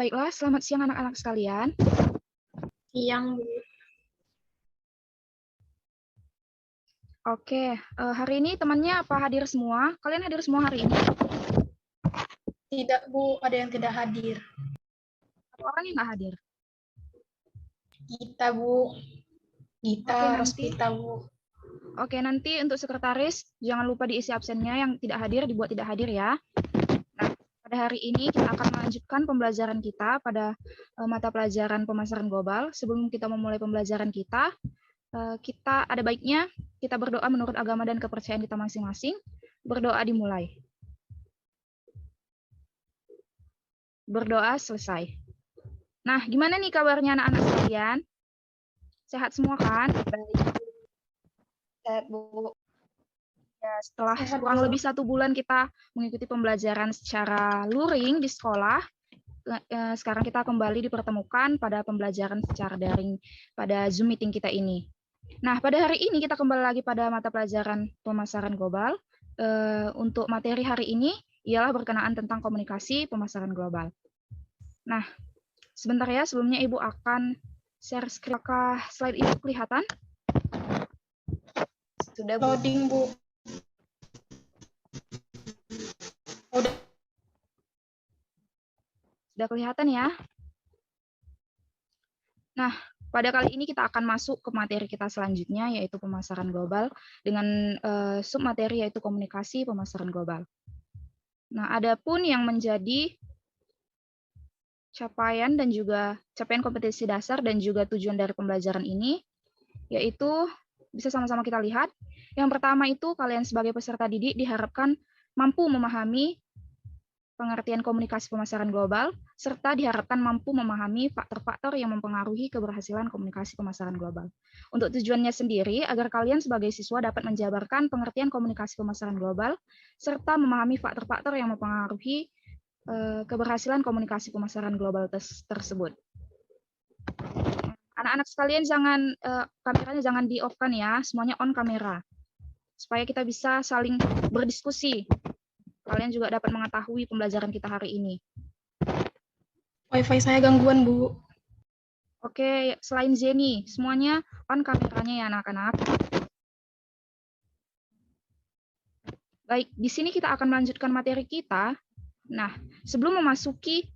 Baiklah, selamat siang anak-anak sekalian. Siang, Bu. Oke, hari ini temannya apa hadir semua? Kalian hadir semua hari ini? Tidak, Bu. Ada yang tidak hadir. Satu orang yang nggak hadir? Gita, Bu. Gita, Oke, nanti. Rospita, Bu. Oke, nanti untuk sekretaris, jangan lupa diisi absennya yang tidak hadir, dibuat tidak hadir ya. Nah, pada hari ini kita akan melanjutkan pembelajaran kita pada mata pelajaran pemasaran global. Sebelum kita memulai pembelajaran kita ada baiknya kita berdoa menurut agama dan kepercayaan kita masing-masing. Berdoa dimulai. Berdoa selesai. Nah, gimana nih kabarnya anak-anak sekalian? Sehat semua kan? Baik. Sehat, Bu. Ya, setelah kurang lebih 1 bulan kita mengikuti pembelajaran secara luring di sekolah, sekarang kita kembali dipertemukan pada pembelajaran secara daring pada Zoom meeting kita ini. Nah, pada hari ini kita kembali lagi pada mata pelajaran pemasaran global. Untuk materi hari ini ialah berkenaan tentang komunikasi pemasaran global. Nah, sebentar ya, sebelumnya Ibu akan share screen. Apakah slide itu kelihatan? Sudah, Bu. Loading, Bu. Sudah kelihatan ya? Nah, pada kali ini kita akan masuk ke materi kita selanjutnya, yaitu pemasaran global, dengan submateri yaitu komunikasi pemasaran global. Nah, adapun yang menjadi capaian kompetensi dasar dan juga tujuan dari pembelajaran ini, yaitu bisa sama-sama kita lihat. Yang pertama itu kalian sebagai peserta didik diharapkan mampu memahami pengertian komunikasi pemasaran global, serta diharapkan mampu memahami faktor-faktor yang mempengaruhi keberhasilan komunikasi pemasaran global. Untuk tujuannya sendiri, agar kalian sebagai siswa dapat menjabarkan pengertian komunikasi pemasaran global, serta memahami faktor-faktor yang mempengaruhi keberhasilan komunikasi pemasaran global tersebut. Anak-anak sekalian kameranya jangan di-off-kan ya, semuanya on kamera. Supaya kita bisa saling berdiskusi. Kalian juga dapat mengetahui pembelajaran kita hari ini. Wifi saya gangguan, Bu. Oke, selain Zeni, semuanya on kameranya ya anak-anak. Baik, di sini kita akan melanjutkan materi kita. Nah, sebelum memasuki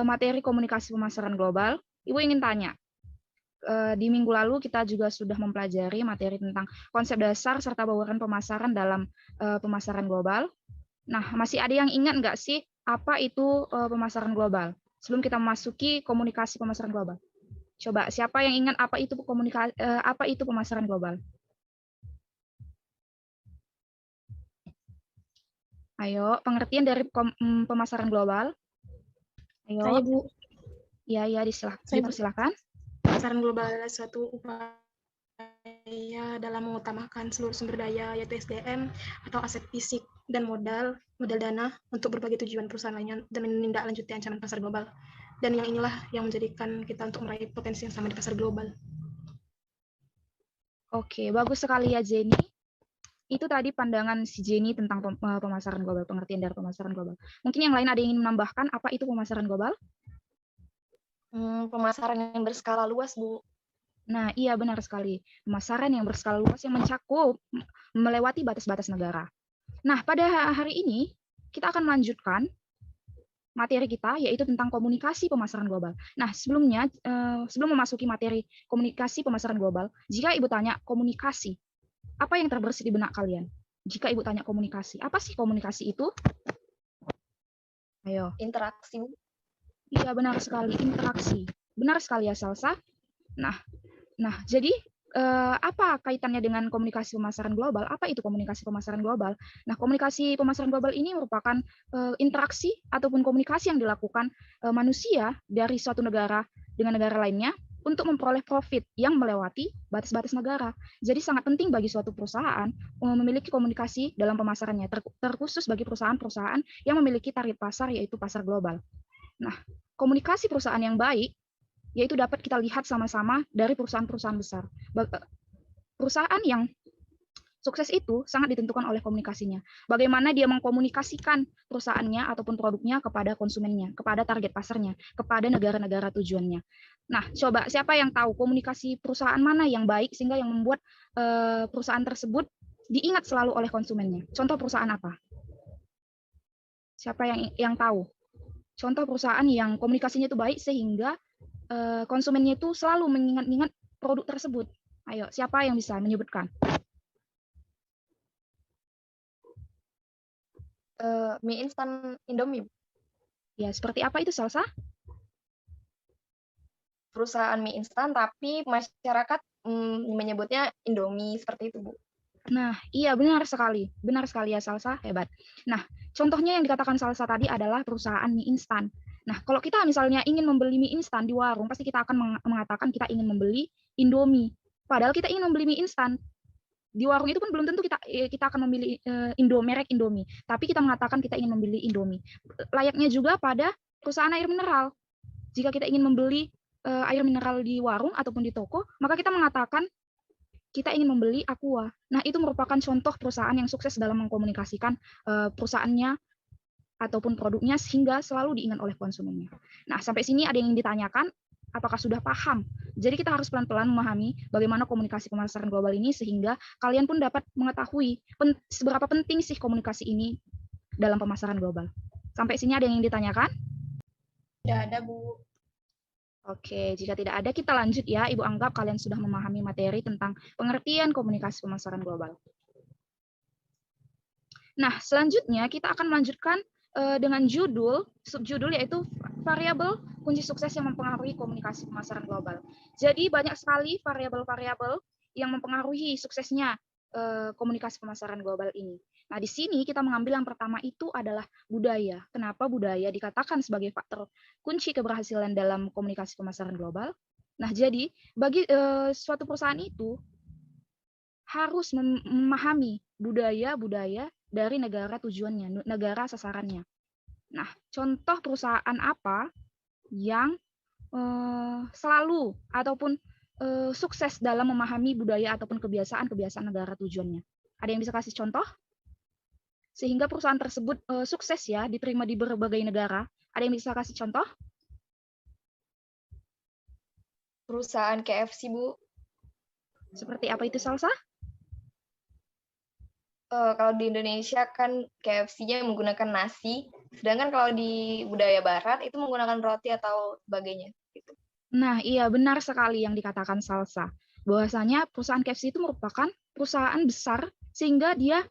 materi komunikasi pemasaran global, Ibu ingin tanya, di minggu lalu kita juga sudah mempelajari materi tentang konsep dasar serta bauran pemasaran dalam pemasaran global. Nah, masih ada yang ingat nggak sih apa itu pemasaran global? Sebelum kita memasuki komunikasi pemasaran global. Coba siapa yang ingat apa itu pemasaran global? Ayo, pengertian dari pemasaran global. Ayo. Saya, Bu. Ya, dipersilakan. Pemasaran global adalah suatu upaya dalam mengutamakan seluruh sumber daya, yaitu SDM atau aset fisik dan modal dana untuk berbagai tujuan perusahaan lainnya dan menindaklanjuti ancaman pasar global. Dan yang inilah yang menjadikan kita untuk meraih potensi yang sama di pasar global. Oke, bagus sekali ya Jenny. Itu tadi pandangan si Jenny tentang pemasaran global, pengertian dari pemasaran global. Mungkin yang lain ada yang ingin menambahkan apa itu pemasaran global? Pemasaran yang berskala luas, Bu. Nah, iya benar sekali. Pemasaran yang berskala luas yang mencakup melewati batas-batas negara. Nah, pada hari ini kita akan melanjutkan materi kita yaitu tentang komunikasi pemasaran global. Nah, sebelum memasuki materi komunikasi pemasaran global, jika Ibu tanya komunikasi, apa yang terbersit di benak kalian? Jika Ibu tanya komunikasi, apa sih komunikasi itu? Ayo. Interaksi. Iya, benar sekali, interaksi. Benar sekali ya, Salsa. Nah, jadi apa kaitannya dengan komunikasi pemasaran global? Apa itu komunikasi pemasaran global? Nah, komunikasi pemasaran global ini merupakan interaksi ataupun komunikasi yang dilakukan manusia dari suatu negara dengan negara lainnya untuk memperoleh profit yang melewati batas-batas negara. Jadi sangat penting bagi suatu perusahaan memiliki komunikasi dalam pemasarannya, terkhusus bagi perusahaan-perusahaan yang memiliki target pasar yaitu pasar global. Nah, komunikasi perusahaan yang baik yaitu dapat kita lihat sama-sama dari perusahaan-perusahaan besar. Perusahaan yang Sukses itu sangat ditentukan oleh komunikasinya. Bagaimana dia mengkomunikasikan perusahaannya ataupun produknya kepada konsumennya, kepada target pasarnya, kepada negara-negara tujuannya. Nah, coba siapa yang tahu komunikasi perusahaan mana yang baik sehingga yang membuat perusahaan tersebut diingat selalu oleh konsumennya? Contoh perusahaan apa? Siapa yang tahu? Contoh perusahaan yang komunikasinya itu baik sehingga konsumennya itu selalu mengingat-ingat produk tersebut. Ayo, siapa yang bisa menyebutkan? Mie instan Indomie. Ya, seperti apa itu, Salsa? Perusahaan mie instan, tapi masyarakat menyebutnya Indomie, seperti itu, Bu. Nah, iya benar sekali ya Salsa, hebat. Nah, contohnya yang dikatakan Salsa tadi adalah perusahaan mie instan. Nah, kalau kita misalnya ingin membeli mie instan di warung, pasti kita akan mengatakan kita ingin membeli Indomie. Padahal kita ingin membeli mie instan. Di warung itu pun belum tentu kita akan memilih merek Indomie, tapi kita mengatakan kita ingin membeli Indomie. Layaknya juga pada perusahaan air mineral. Jika kita ingin membeli air mineral di warung ataupun di toko, maka kita mengatakan kita ingin membeli Aqua. Nah, itu merupakan contoh perusahaan yang sukses dalam mengkomunikasikan perusahaannya ataupun produknya sehingga selalu diingat oleh konsumennya. Nah, sampai sini ada yang ingin ditanyakan, apakah sudah paham? Jadi kita harus pelan-pelan memahami bagaimana komunikasi pemasaran global ini sehingga kalian pun dapat mengetahui seberapa penting sih komunikasi ini dalam pemasaran global. Sampai sini ada yang ingin ditanyakan? Tidak ada, Bu. Oke, jika tidak ada kita lanjut ya. Ibu anggap kalian sudah memahami materi tentang pengertian komunikasi pemasaran global. Nah, selanjutnya kita akan melanjutkan dengan subjudul yaitu variabel kunci sukses yang mempengaruhi komunikasi pemasaran global. Jadi banyak sekali variabel-variabel yang mempengaruhi suksesnya komunikasi pemasaran global ini. Nah, di sini kita mengambil yang pertama itu adalah budaya. Kenapa budaya dikatakan sebagai faktor kunci keberhasilan dalam komunikasi pemasaran global? Nah, jadi bagi suatu perusahaan itu harus memahami budaya-budaya dari negara tujuannya, negara sasarannya. Nah, contoh perusahaan apa yang selalu ataupun sukses dalam memahami budaya ataupun kebiasaan-kebiasaan negara tujuannya? Ada yang bisa kasih contoh? Sehingga perusahaan tersebut sukses ya, diterima di berbagai negara. Ada yang bisa kasih contoh? Perusahaan KFC, Bu. Seperti apa itu, Salsa? Kalau di Indonesia kan KFC-nya menggunakan nasi, sedangkan kalau di budaya Barat itu menggunakan roti atau sebagainya. Gitu. Nah, iya benar sekali yang dikatakan Salsa. Bahwasanya perusahaan KFC itu merupakan perusahaan besar sehingga dia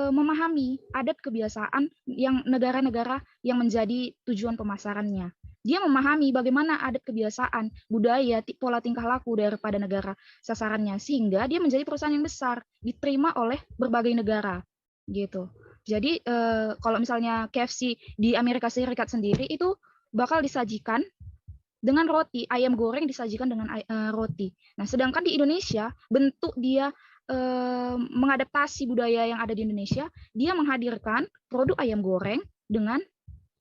memahami adat kebiasaan yang negara-negara yang menjadi tujuan pemasarannya. Dia memahami bagaimana adat kebiasaan, budaya, pola tingkah laku daripada negara sasarannya sehingga dia menjadi perusahaan yang besar, diterima oleh berbagai negara gitu. Jadi kalau misalnya KFC di Amerika Serikat sendiri itu bakal disajikan dengan roti, ayam goreng disajikan dengan roti. Nah, sedangkan di Indonesia bentuk dia mengadaptasi budaya yang ada di Indonesia, dia menghadirkan produk ayam goreng dengan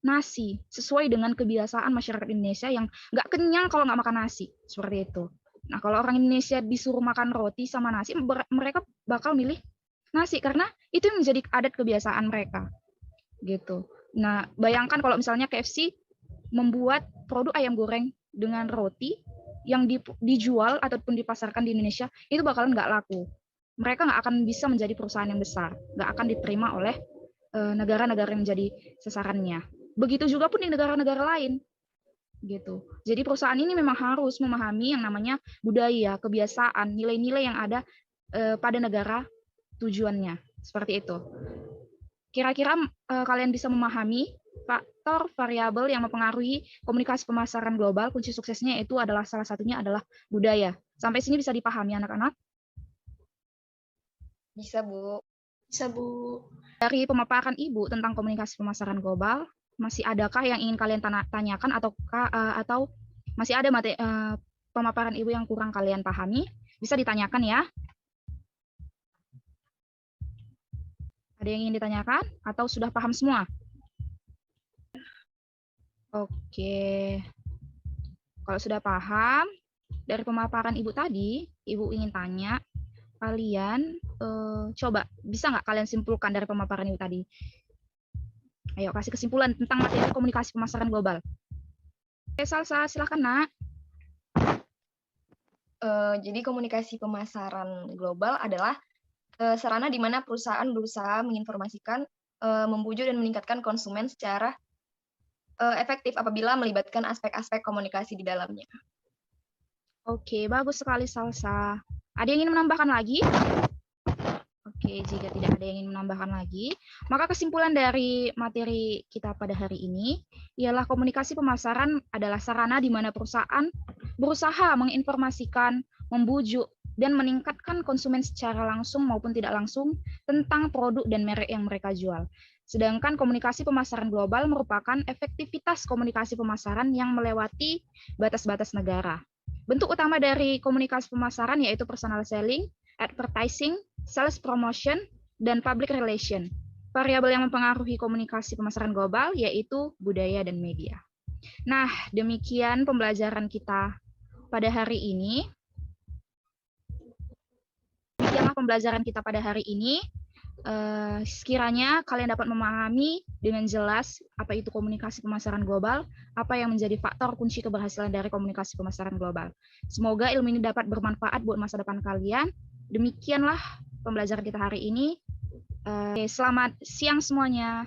nasi sesuai dengan kebiasaan masyarakat Indonesia yang nggak kenyang kalau nggak makan nasi, seperti itu. Nah, kalau orang Indonesia disuruh makan roti sama nasi, mereka bakal milih nasi karena itu yang menjadi adat kebiasaan mereka, gitu. Nah, bayangkan kalau misalnya KFC membuat produk ayam goreng dengan roti yang dijual ataupun dipasarkan di Indonesia, itu bakalan nggak laku. Mereka nggak akan bisa menjadi perusahaan yang besar, nggak akan diterima oleh negara-negara yang menjadi sasarannya. Begitu juga pun di negara-negara lain, gitu. Jadi perusahaan ini memang harus memahami yang namanya budaya, kebiasaan, nilai-nilai yang ada pada negara tujuannya, seperti itu. Kira-kira kalian bisa memahami faktor variabel yang mempengaruhi komunikasi pemasaran global, kunci suksesnya itu adalah salah satunya adalah budaya. Sampai sini bisa dipahami anak-anak? Bisa, Bu. Bisa, Bu. Dari pemaparan Ibu tentang komunikasi pemasaran global, masih adakah yang ingin kalian tanyakan atau masih ada pemaparan Ibu yang kurang kalian pahami? Bisa ditanyakan ya. Ada yang ingin ditanyakan atau sudah paham semua? Oke. Kalau sudah paham, dari pemaparan Ibu tadi, Ibu ingin tanya, kalian Coba, bisa nggak kalian simpulkan dari pemaparan itu tadi? Ayo, kasih kesimpulan tentang materi komunikasi pemasaran global. Oke, Salsa, silakan, Nak. Jadi komunikasi pemasaran global adalah sarana di mana perusahaan berusaha menginformasikan, membujuk dan meningkatkan konsumen secara efektif apabila melibatkan aspek-aspek komunikasi di dalamnya. Oke, bagus sekali, Salsa. Ada yang ingin menambahkan lagi? Oke, jika tidak ada yang ingin menambahkan lagi, maka kesimpulan dari materi kita pada hari ini ialah komunikasi pemasaran adalah sarana di mana perusahaan berusaha menginformasikan, membujuk, dan meningkatkan konsumen secara langsung maupun tidak langsung tentang produk dan merek yang mereka jual. Sedangkan komunikasi pemasaran global merupakan efektivitas komunikasi pemasaran yang melewati batas-batas negara. Bentuk utama dari komunikasi pemasaran yaitu personal selling, advertising, sales promotion, dan public relation. Variabel yang mempengaruhi komunikasi pemasaran global yaitu budaya dan media. Nah, demikian pembelajaran kita pada hari ini. Demikianlah pembelajaran kita pada hari ini. Sekiranya kalian dapat memahami dengan jelas apa itu komunikasi pemasaran global, apa yang menjadi faktor kunci keberhasilan dari komunikasi pemasaran global. Semoga ilmu ini dapat bermanfaat buat masa depan kalian. Demikianlah pembelajaran kita hari ini. Selamat siang semuanya.